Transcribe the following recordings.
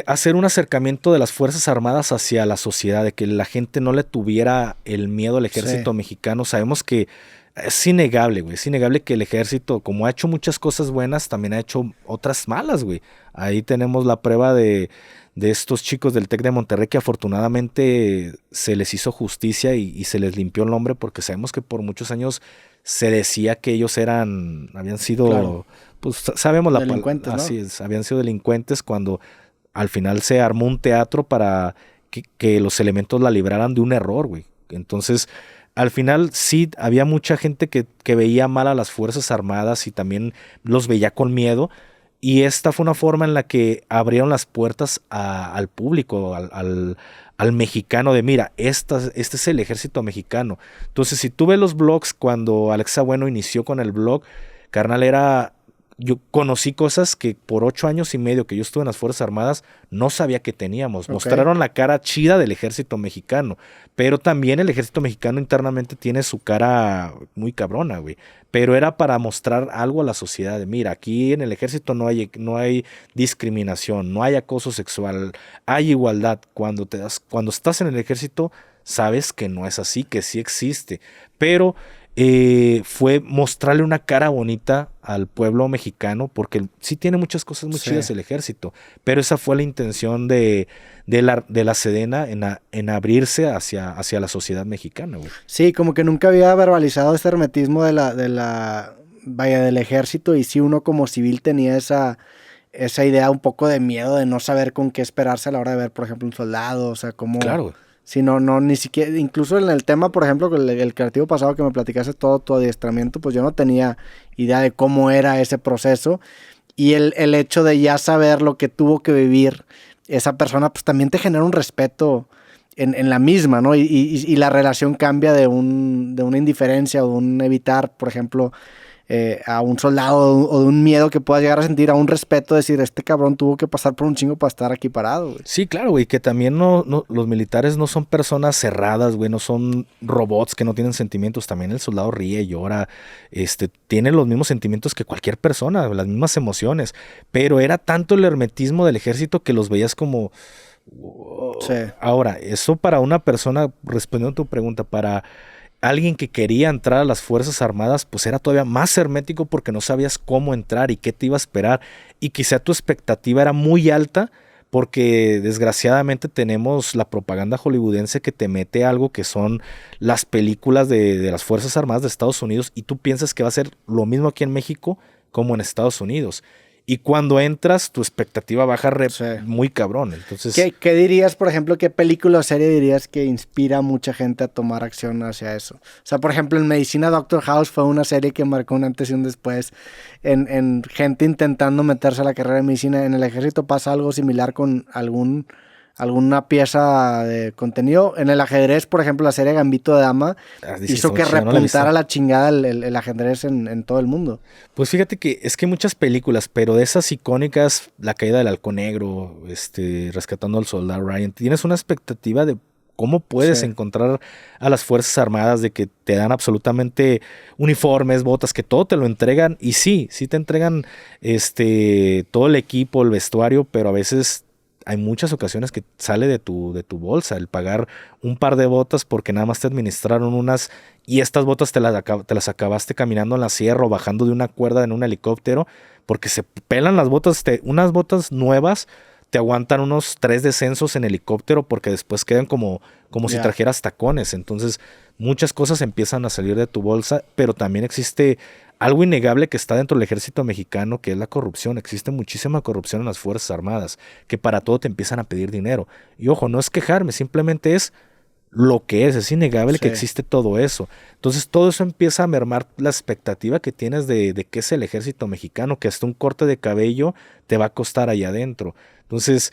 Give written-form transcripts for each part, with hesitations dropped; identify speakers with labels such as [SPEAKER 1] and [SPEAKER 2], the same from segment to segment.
[SPEAKER 1] hacer un acercamiento de las Fuerzas Armadas hacia la sociedad, de que la gente no le tuviera el miedo al
[SPEAKER 2] Sí,
[SPEAKER 1] ejército mexicano. Sabemos que es innegable, güey. Es innegable que el ejército, como ha hecho muchas cosas buenas, también ha hecho otras malas, güey. Ahí tenemos la prueba de estos chicos del TEC de Monterrey que afortunadamente se les hizo justicia y se les limpió el nombre porque sabemos que por muchos años se decía que ellos habían
[SPEAKER 2] claro.
[SPEAKER 1] sido, pues sabemos la palabra,
[SPEAKER 2] Delincuentes, ¿no?
[SPEAKER 1] así es, habían sido delincuentes cuando al final se armó un teatro para que los elementos la libraran de un error, güey. Entonces, al final sí había mucha gente que veía mal a las Fuerzas Armadas y también los veía con miedo. Y esta fue una forma en la que abrieron las puertas al público, al mexicano, de mira, este es el ejército mexicano. Entonces, si tú ves los blogs cuando Alexa Bueno inició con el blog, carnal, yo conocí cosas que por 8 años y medio que yo estuve en las Fuerzas Armadas no sabía que teníamos.
[SPEAKER 2] Ok.
[SPEAKER 1] Mostraron la cara chida del ejército mexicano, pero también el ejército mexicano internamente tiene su cara muy cabrona, güey. Pero era para mostrar algo a la sociedad de, mira, aquí en el ejército no hay discriminación, no hay acoso sexual, hay igualdad. Cuando estás en el ejército, sabes que no es así, que sí existe. Pero fue mostrarle una cara bonita al pueblo mexicano, porque sí tiene muchas cosas muy
[SPEAKER 2] Sí.
[SPEAKER 1] chidas el ejército, pero esa fue la intención de la Sedena en abrirse hacia la sociedad mexicana, güey.
[SPEAKER 2] Sí, como que nunca había verbalizado este hermetismo vaya, del ejército, y sí uno como civil tenía esa idea un poco de miedo de no saber con qué esperarse a la hora de ver, por ejemplo, un soldado, o sea, cómo,
[SPEAKER 1] Claro, güey.
[SPEAKER 2] si no, no, ni siquiera, incluso en el tema, por ejemplo, el creativo pasado que me platicaste todo tu adiestramiento, pues yo no tenía idea de cómo era ese proceso, y el hecho de ya saber lo que tuvo que vivir esa persona, pues también te genera un respeto en la misma, ¿no? Y la relación cambia de una indiferencia o de un evitar, por ejemplo, a un soldado o de un miedo que puedas llegar a sentir, a un respeto, decir, este cabrón tuvo que pasar por un chingo para estar aquí parado, güey.
[SPEAKER 1] Sí, claro, güey, que también los militares no son personas cerradas, güey, no son robots que no tienen sentimientos. También el soldado ríe, llora, tiene los mismos sentimientos que cualquier persona, las mismas emociones. Pero era tanto el hermetismo del ejército que los veías como,
[SPEAKER 2] Sí,
[SPEAKER 1] ahora, eso para una persona, respondiendo a tu pregunta, para alguien que quería entrar a las Fuerzas Armadas, pues era todavía más hermético porque no sabías cómo entrar y qué te iba a esperar. Y quizá tu expectativa era muy alta porque desgraciadamente tenemos la propaganda hollywoodense que te mete algo que son las películas de las Fuerzas Armadas de Estados Unidos y tú piensas que va a ser lo mismo aquí en México como en Estados Unidos. Y cuando entras, tu expectativa baja
[SPEAKER 2] sí.
[SPEAKER 1] muy cabrón. Entonces,
[SPEAKER 2] ¿Qué dirías, por ejemplo, qué película o serie dirías que inspira a mucha gente a tomar acción hacia eso? O sea, por ejemplo, en Medicina Doctor House fue una serie que marcó un antes y un después en gente intentando meterse a la carrera de medicina. En el ejército pasa algo similar con alguna pieza de contenido. En el ajedrez, por ejemplo, la serie Gambito de Dama
[SPEAKER 1] dice, está
[SPEAKER 2] hizo
[SPEAKER 1] muy
[SPEAKER 2] que
[SPEAKER 1] chida, no la he visto.
[SPEAKER 2] repuntara la chingada el ajedrez en todo el mundo.
[SPEAKER 1] Pues fíjate que es que hay muchas películas, pero de esas icónicas, La caída del halcón negro, Rescatando al soldado Ryan, tienes una expectativa de cómo
[SPEAKER 2] Sí,
[SPEAKER 1] puedes encontrar a las Fuerzas Armadas, de que te dan absolutamente uniformes, botas, que todo te lo entregan, y sí te entregan todo el equipo, el vestuario, pero a veces hay muchas ocasiones que sale de tu bolsa el pagar un par de botas porque nada más te administraron unas y estas botas te las acabaste caminando en la sierra o bajando de una cuerda en un helicóptero porque se pelan las botas, unas botas nuevas te aguantan unos 3 descensos en helicóptero porque después quedan como si
[SPEAKER 2] ya.
[SPEAKER 1] trajeras tacones. Entonces muchas cosas empiezan a salir de tu bolsa, pero también existe algo innegable que está dentro del ejército mexicano, que es la corrupción. Existe muchísima corrupción en las Fuerzas Armadas, que para todo te empiezan a pedir dinero. Y ojo, no es quejarme, simplemente es lo que es innegable que
[SPEAKER 2] Sí.
[SPEAKER 1] existe todo eso. Entonces todo eso empieza a mermar la expectativa que tienes de qué es el ejército mexicano, que hasta un corte de cabello te va a costar allá adentro. Entonces,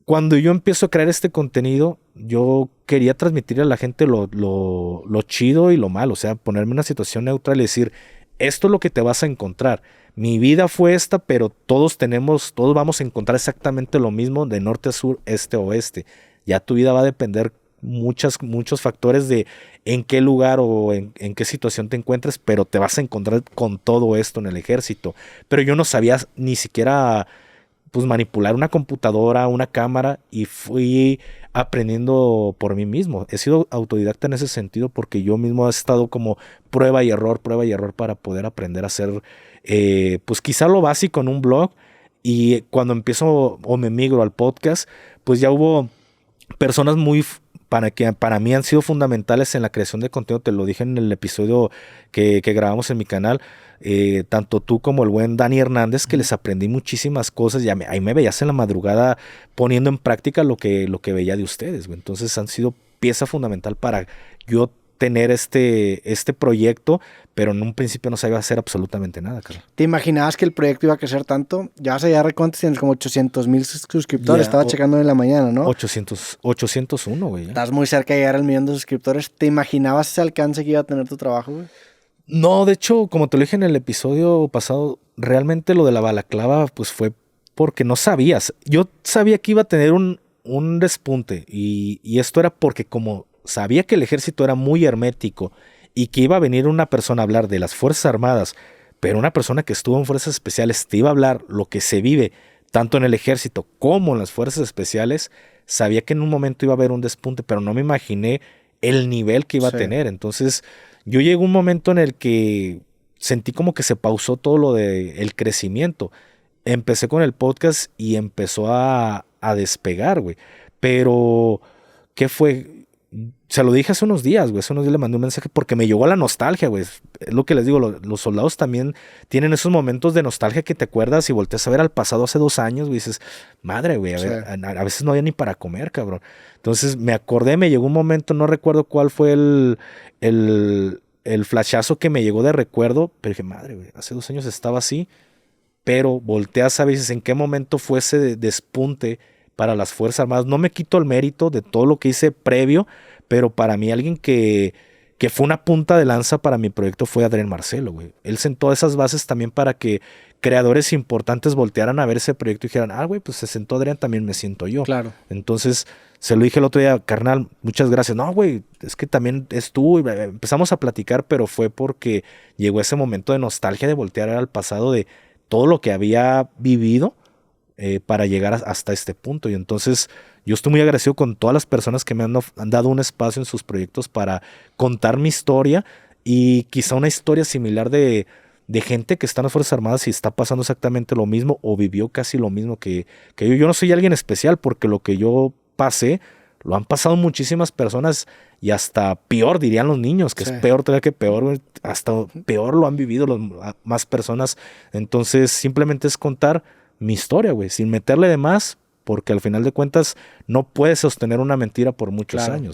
[SPEAKER 1] cuando yo empiezo a crear este contenido, yo quería transmitir a la gente lo chido y lo malo, o sea, ponerme en una situación neutral y decir, esto es lo que te vas a encontrar. Mi vida fue esta, pero todos vamos a encontrar exactamente lo mismo de norte a sur, este a oeste. Ya tu vida va a depender muchos factores de en qué lugar o en qué situación te encuentres, pero te vas a encontrar con todo esto en el ejército. Pero yo no sabía ni siquiera pues manipular una computadora, una cámara, y fui aprendiendo por mí mismo. He sido autodidacta en ese sentido porque yo mismo he estado como prueba y error para poder aprender a hacer, pues quizá lo básico en un blog. Y cuando empiezo o me migro al podcast, pues ya hubo personas que para mí han sido fundamentales en la creación de contenido. Te lo dije en el episodio que grabamos en mi canal. Tanto tú como el buen Dani Hernández, que les aprendí muchísimas cosas. Ahí me veías en la madrugada poniendo en práctica lo que veía de ustedes, güey. Entonces han sido pieza fundamental para yo tener este proyecto, pero en un principio no sabía hacer absolutamente nada, cara.
[SPEAKER 2] ¿Te imaginabas que el proyecto iba a crecer tanto? Ya vas a llegar, ¿cuántos tienes? Como 800,000 suscriptores. Estaba checando en la mañana, ¿no?
[SPEAKER 1] 801, güey.
[SPEAKER 2] Estás muy cerca de llegar al 1,000,000 de suscriptores. ¿Te imaginabas ese alcance que iba a tener tu trabajo, güey?
[SPEAKER 1] No, de hecho, como te lo dije en el episodio pasado, realmente lo de la balaclava, pues fue porque no sabías. Yo sabía que iba a tener un despunte y esto era porque como sabía que el ejército era muy hermético y que iba a venir una persona a hablar de las Fuerzas Armadas, pero una persona que estuvo en Fuerzas Especiales te iba a hablar lo que se vive tanto en el ejército como en las Fuerzas Especiales, sabía que en un momento iba a haber un despunte, pero no me imaginé el nivel que iba a tener. Entonces, yo llegó un momento en el que sentí como que se pausó todo lo del crecimiento. Empecé con el podcast y empezó a despegar, güey. Pero, ¿qué fue? Se lo dije hace unos días, güey. Hace unos días le mandé un mensaje porque me llegó la nostalgia, güey. Es lo que les digo, los soldados también tienen esos momentos de nostalgia que te acuerdas y volteas a ver al pasado hace 2 años, güey. Y dices, madre, güey, a veces no había ni para comer, cabrón. Entonces me acordé, me llegó un momento, no recuerdo cuál fue el flashazo que me llegó de recuerdo, pero dije, madre, güey, hace 2 años estaba así, pero volteas a veces en qué momento fue ese despunte para las Fuerzas Armadas. No me quito el mérito de todo lo que hice previo, pero para mí alguien que fue una punta de lanza para mi proyecto fue Adrián Marcelo, güey. Él sentó esas bases también para que creadores importantes voltearan a ver ese proyecto y dijeran, güey, pues se sentó Adrián, también me siento yo.
[SPEAKER 2] Claro.
[SPEAKER 1] Entonces, se lo dije el otro día, carnal, muchas gracias. No, güey, es que también es tú. Y empezamos a platicar, pero fue porque llegó ese momento de nostalgia de voltear al pasado de todo lo que había vivido para llegar hasta este punto. Y entonces yo estoy muy agradecido con todas las personas que me han dado un espacio en sus proyectos para contar mi historia y quizá una historia similar de gente que está en las Fuerzas Armadas y está pasando exactamente lo mismo o vivió casi lo mismo que yo. Yo no soy alguien especial porque lo que yo pasé lo han pasado muchísimas personas y hasta peor, dirían los niños, que es peor todavía que peor, hasta peor lo han vivido más personas. Entonces simplemente es contar mi historia, güey, sin meterle de más, porque al final de cuentas no puedes sostener una mentira por muchos años.